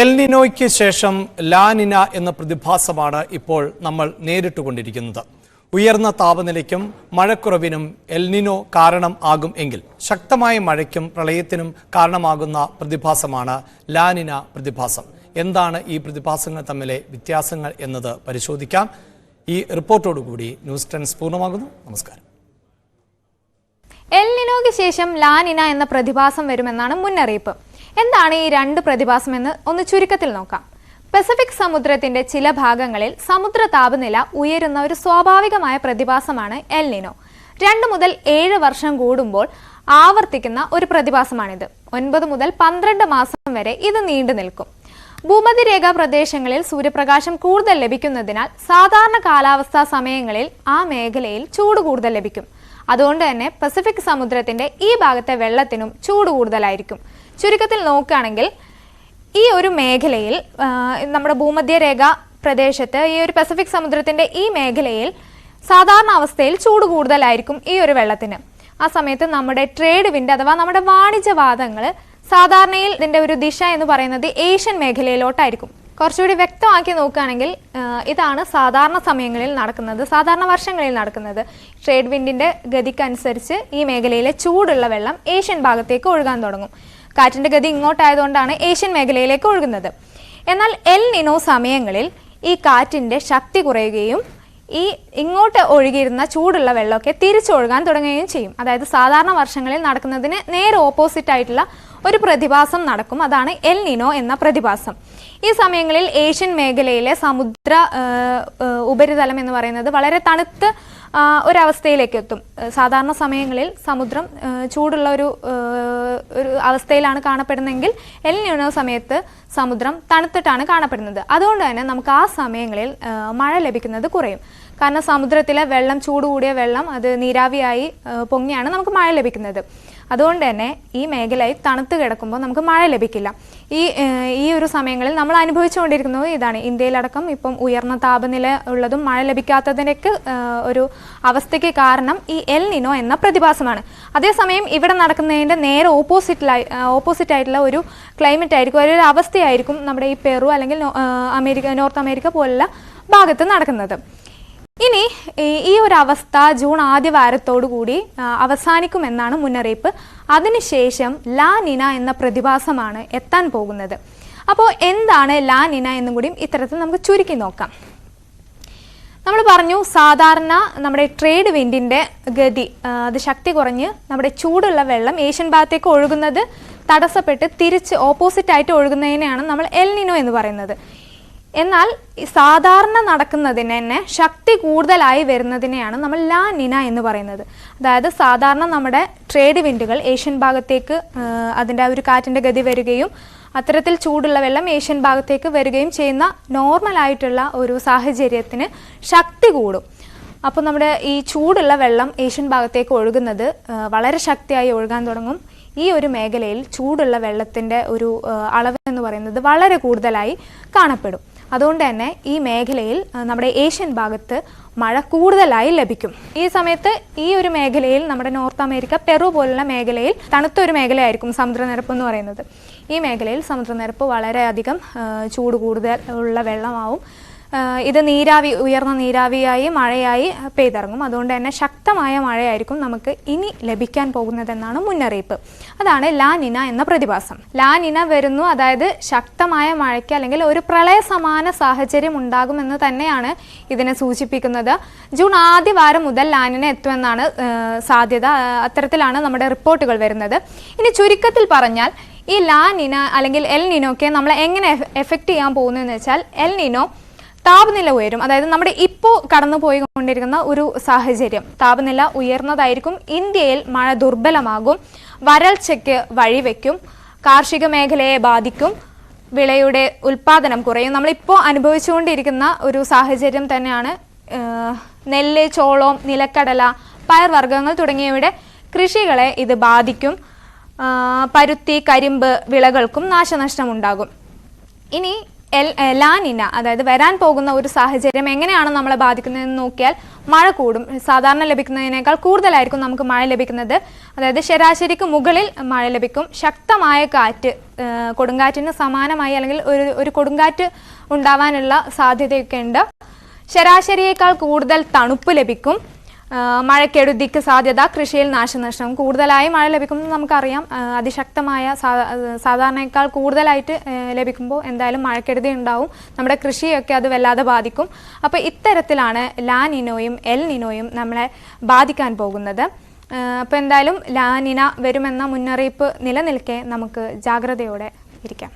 എൽനിനോയ്ക്ക് ശേഷം ലാനിന എന്ന പ്രതിഭാസമാണ് ഇപ്പോൾ നമ്മൾ നേരിട്ടുകൊണ്ടിരിക്കുന്നത്. ഉയർന്ന താപനിലയ്ക്കും മഴക്കുറവിനും എൽനിനോ കാരണം ആകും എങ്കിൽ ശക്തമായ മഴയ്ക്കും പ്രളയത്തിനും കാരണമാകുന്ന പ്രതിഭാസമാണ് ലാനിന പ്രതിഭാസം. എന്താണ് ഈ പ്രതിഭാസങ്ങൾ തമ്മിലെ വ്യത്യാസങ്ങൾ എന്നത് പരിശോധിക്കാം. ഈ റിപ്പോർട്ടോടുകൂടി ന്യൂസ് ടെൻസ് പൂർണ്ണമാകുന്നു. നമസ്കാരം. എൽനിനോയ്ക്ക് ശേഷം ലാനിന എന്ന പ്രതിഭാസം വരുമെന്നാണ് മുന്നറിയിപ്പ്. എന്താണ് ഈ രണ്ട് പ്രതിഭാസം എന്ന് ഒന്ന് ചുരുക്കത്തിൽ നോക്കാം. പസഫിക് സമുദ്രത്തിന്റെ ചില ഭാഗങ്ങളിൽ സമുദ്ര താപനില ഉയരുന്ന ഒരു സ്വാഭാവികമായ പ്രതിഭാസമാണ് എൽനിനോ. 2 മുതൽ 7 വർഷം കൂടുമ്പോൾ ആവർത്തിക്കുന്ന ഒരു പ്രതിഭാസമാണിത്. 9 മുതൽ 12 മാസം വരെ ഇത് നീണ്ടു നിൽക്കും. ഭൂമധ്യരേഖാ പ്രദേശങ്ങളിൽ സൂര്യപ്രകാശം കൂടുതൽ ലഭിക്കുന്നതിനാൽ സാധാരണ കാലാവസ്ഥാ സമയങ്ങളിൽ ആ മേഖലയിൽ ചൂട് കൂടുതൽ ലഭിക്കും. അതുകൊണ്ട് തന്നെ പസഫിക് സമുദ്രത്തിന്റെ ഈ ഭാഗത്തെ വെള്ളത്തിനും ചൂട് കൂടുതലായിരിക്കും. ചുരുക്കത്തിൽ നോക്കുകയാണെങ്കിൽ ഈ ഒരു മേഖലയിൽ നമ്മുടെ ഭൂമധ്യരേഖ പ്രദേശത്ത് ഈ ഒരു പസഫിക് സമുദ്രത്തിന്റെ ഈ മേഖലയിൽ സാധാരണ അവസ്ഥയിൽ ചൂട് കൂടുതലായിരിക്കും ഈ ഒരു വെള്ളത്തിന്. ആ സമയത്ത് നമ്മുടെ ട്രേഡ് വിൻഡ് അഥവാ നമ്മുടെ വാണിജ്യവാദങ്ങൾ സാധാരണയിൽ ഇതിന്റെ ഒരു ദിശ എന്ന് പറയുന്നത് ഏഷ്യൻ മേഖലയിലോട്ടായിരിക്കും. കുറച്ചുകൂടി വ്യക്തമാക്കി നോക്കുകയാണെങ്കിൽ ഇതാണ് സാധാരണ സമയങ്ങളിൽ നടക്കുന്നത്, സാധാരണ വർഷങ്ങളിൽ നടക്കുന്നത്. ട്രേഡ് വിൻഡിന്റെ ഗതിക്കനുസരിച്ച് ഈ മേഖലയിലെ ചൂടുള്ള വെള്ളം ഏഷ്യൻ ഭാഗത്തേക്ക് ഒഴുകാൻ തുടങ്ങും. കാറ്റിന്റെ ഗതി ഇങ്ങോട്ടായതുകൊണ്ടാണ് ഏഷ്യൻ മേഖലയിലേക്ക് ഒഴുകുന്നത്. എന്നാൽ എൽനിനോ സമയങ്ങളിൽ ഈ കാറ്റിന്റെ ശക്തി കുറയുകയും ഈ ഇങ്ങോട്ട് ഒഴുകിയിരുന്ന ചൂടുള്ള വെള്ളമൊക്കെ തിരിച്ചൊഴുകാൻ തുടങ്ങുകയും ചെയ്യും. അതായത് സാധാരണ വർഷങ്ങളിൽ നടക്കുന്നതിന് നേരെ ഓപ്പോസിറ്റ് ആയിട്ടുള്ള ഒരു പ്രതിഭാസം നടക്കും. അതാണ് എൽനിനോ എന്ന പ്രതിഭാസം. ഈ സമയങ്ങളിൽ ഏഷ്യൻ മേഖലയിലെ സമുദ്ര ഉപരിതലം എന്ന് പറയുന്നത് വളരെ തണുത്ത് ഒരവസ്ഥയിലേക്ക് എത്തും. സാധാരണ സമയങ്ങളിൽ സമുദ്രം ചൂടുള്ള ഒരു അവസ്ഥയിലാണ് കാണപ്പെടുന്നതെങ്കിൽ എൽനിനോ സമയത്ത് സമുദ്രം തണുത്തിട്ടാണ് കാണപ്പെടുന്നത്. അതുകൊണ്ട് തന്നെ നമുക്ക് ആ സമയങ്ങളിൽ മഴ ലഭിക്കുന്നത് കുറയും. കാരണം സമുദ്രത്തിലെ വെള്ളം, ചൂട് കൂടിയ വെള്ളം അത് നീരാവിയായി പൊങ്ങിയാണ് നമുക്ക് മഴ ലഭിക്കുന്നത്. അതുകൊണ്ട് തന്നെ ഈ മേഖലയിൽ തണുത്ത് കിടക്കുമ്പോൾ നമുക്ക് മഴ ലഭിക്കില്ല. ഈ ഒരു സമയങ്ങളിൽ നമ്മൾ അനുഭവിച്ചുകൊണ്ടിരിക്കുന്നത് ഇതാണ്. ഇന്ത്യയിലടക്കം ഇപ്പം ഉയർന്ന താപനില ഉള്ളതും മഴ ലഭിക്കാത്തതിനൊക്കെ ഒരു അവസ്ഥയ്ക്ക് കാരണം ഈ എൽനിനോ എന്ന പ്രതിഭാസമാണ്. അതേസമയം ഇവിടെ നടക്കുന്നതിൻ്റെ നേരെ ഓപ്പോസിറ്റ് ആയിട്ടുള്ള ഒരു ക്ലൈമറ്റ് ആയിരിക്കും, ഒരു അവസ്ഥയായിരിക്കും നമ്മുടെ ഈ പെറു അല്ലെങ്കിൽ നോർത്ത് അമേരിക്ക പോലുള്ള ഭാഗത്ത് നടക്കുന്നത്. ഇനി ഈ ഒരു അവസ്ഥ ജൂൺ ആദ്യ വാരത്തോടു കൂടി അവസാനിക്കുമെന്നാണ് മുന്നറിയിപ്പ്. അതിനുശേഷം ലാനിന എന്ന പ്രതിഭാസമാണ് എത്താൻ പോകുന്നത്. അപ്പോൾ എന്താണ് ലാനിന എന്നും കൂടി ഇത്തരത്തിൽ നമുക്ക് ചുരുക്കി നോക്കാം. നമ്മൾ പറഞ്ഞു, സാധാരണ നമ്മുടെ ട്രേഡ് വിൻഡിൻ്റെ ഗതി അത് ശക്തി കുറഞ്ഞ് നമ്മുടെ ചൂടുള്ള വെള്ളം ഏഷ്യൻ ഭാഗത്തേക്ക് ഒഴുകുന്നത് തടസ്സപ്പെട്ട് തിരിച്ച് ഓപ്പോസിറ്റായിട്ട് ഒഴുകുന്നതിനെയാണ് നമ്മൾ എൽനിനോ എന്ന് പറയുന്നത്. എന്നാൽ സാധാരണ നടക്കുന്നതിന് തന്നെ ശക്തി കൂടുതലായി വരുന്നതിനെയാണ് നമ്മൾ ലാനിന എന്ന് പറയുന്നത്. അതായത് സാധാരണ നമ്മുടെ ട്രേഡ് വിൻഡുകൾ ഏഷ്യൻ ഭാഗത്തേക്ക് അതിൻ്റെ ഒരു കാറ്റിൻ്റെ ഗതി വരികയും അത്തരത്തിൽ ചൂടുള്ള വെള്ളം ഏഷ്യൻ ഭാഗത്തേക്ക് വരികയും ചെയ്യുന്ന നോർമലായിട്ടുള്ള ഒരു സാഹചര്യത്തിന് ശക്തി കൂടും. അപ്പോൾ നമ്മുടെ ഈ ചൂടുള്ള വെള്ളം ഏഷ്യൻ ഭാഗത്തേക്ക് ഒഴുകുന്നത് വളരെ ശക്തിയായി ഒഴുകാൻ തുടങ്ങും. ഈ ഒരു മേഖലയിൽ ചൂടുള്ള വെള്ളത്തിൻ്റെ ഒരു അളവ് എന്ന് പറയുന്നത് വളരെ കൂടുതലായി കാണപ്പെടും. അതുകൊണ്ട് തന്നെ ഈ മേഖലയിൽ നമ്മുടെ ഏഷ്യൻ ഭാഗത്ത് മഴ കൂടുതലായി ലഭിക്കും. ഈ സമയത്ത് ഈ ഒരു മേഖലയിൽ നമ്മുടെ നോർത്ത് അമേരിക്ക, പെറു പോലുള്ള മേഖലയിൽ തണുത്തൊരു മേഖലയായിരിക്കും സമുദ്രനിരപ്പ് എന്ന് പറയുന്നത്. ഈ മേഖലയിൽ സമുദ്രനിരപ്പ് വളരെയധികം ചൂട് കൂടുതൽ ഉള്ള വെള്ളമാവും. ഇത് ഉയർന്ന നീരാവിയായി മഴയായി പെയ്തിറങ്ങും. അതുകൊണ്ട് തന്നെ ശക്തമായ മഴയായിരിക്കും നമുക്ക് ഇനി ലഭിക്കാൻ പോകുന്നതെന്നാണ് മുന്നറിയിപ്പ്. അതാണ് ലാനിന എന്ന പ്രതിഭാസം. ലാനിന വരുന്നു, അതായത് ശക്തമായ മഴയ്ക്ക് അല്ലെങ്കിൽ ഒരു പ്രളയ സമാന സാഹചര്യം ഉണ്ടാകുമെന്ന് തന്നെയാണ് ഇതിനെ സൂചിപ്പിക്കുന്നത്. ജൂൺ ആദ്യ വാരം മുതൽ ലാനിന എത്തുമെന്നാണ് സാധ്യത. അത്തരത്തിലാണ് നമ്മുടെ റിപ്പോർട്ടുകൾ വരുന്നത്. ഇനി ചുരുക്കത്തിൽ പറഞ്ഞാൽ ഈ ലാനിന അല്ലെങ്കിൽ എൽനിനോക്കെ നമ്മളെ എങ്ങനെ എഫക്റ്റ് ചെയ്യാൻ പോകുന്നതെന്ന് വെച്ചാൽ, എൽനിനോ താപനില ഉയരും. അതായത് നമ്മുടെ ഇപ്പോൾ കടന്നു പോയിക്കൊണ്ടിരിക്കുന്ന ഒരു സാഹചര്യം, താപനില ഉയർന്നതായിരിക്കും. ഇന്ത്യയിൽ മഴ ദുർബലമാകും, വരൾച്ചയ്ക്ക് വഴിവെക്കും, കാർഷിക മേഖലയെ ബാധിക്കും, വിളയുടെ ഉൽപ്പാദനം കുറയും. നമ്മളിപ്പോൾ അനുഭവിച്ചുകൊണ്ടിരിക്കുന്ന ഒരു സാഹചര്യം തന്നെയാണ്. നെല്ല്, ചോളം, നിലക്കടല, പയർവർഗ്ഗങ്ങൾ തുടങ്ങിയവയുടെ കൃഷികളെ ഇത് ബാധിക്കും. പരുത്തി, കരിമ്പ് വിളകൾക്കും നാശനഷ്ടമുണ്ടാകും. ഇനി ലാനിന അതായത് വരാൻ പോകുന്ന ഒരു സാഹചര്യം എങ്ങനെയാണ് നമ്മളെ ബാധിക്കുന്നതെന്ന് നോക്കിയാൽ മഴ കൂടും. സാധാരണ ലഭിക്കുന്നതിനേക്കാൾ കൂടുതലായിരിക്കും നമുക്ക് മഴ ലഭിക്കുന്നത്. അതായത് ശരാശരിക്ക് മുകളിൽ മഴ ലഭിക്കും. ശക്തമായ കാറ്റ്, കൊടുങ്കാറ്റിന് സമാനമായി അല്ലെങ്കിൽ ഒരു കൊടുങ്കാറ്റ് ഉണ്ടാവാനുള്ള സാധ്യതയൊക്കെ ഉണ്ട്. ശരാശരിയേക്കാൾ കൂടുതൽ തണുപ്പ് ലഭിക്കും. മഴക്കെടുതിക്ക് സാധ്യത, കൃഷിയിൽ നാശനഷ്ടം. കൂടുതലായി മഴ ലഭിക്കുമ്പോൾ നമുക്കറിയാം അതിശക്തമായ സാധാരണയേക്കാൾ കൂടുതലായിട്ട് ലഭിക്കുമ്പോൾ എന്തായാലും മഴക്കെടുതി ഉണ്ടാവും. നമ്മുടെ കൃഷിയൊക്കെ അത് വല്ലാതെ ബാധിക്കും. അപ്പോൾ ഇത്തരത്തിലാണ് ലാനിനോയും എൽ നിനോയും നമ്മളെ ബാധിക്കാൻ പോകുന്നത്. അപ്പോൾ എന്തായാലും ലാനിന വരുമെന്ന മുന്നറിയിപ്പ് നിലനിൽക്കെ നമുക്ക് ജാഗ്രതയോടെ ഇരിക്കാം.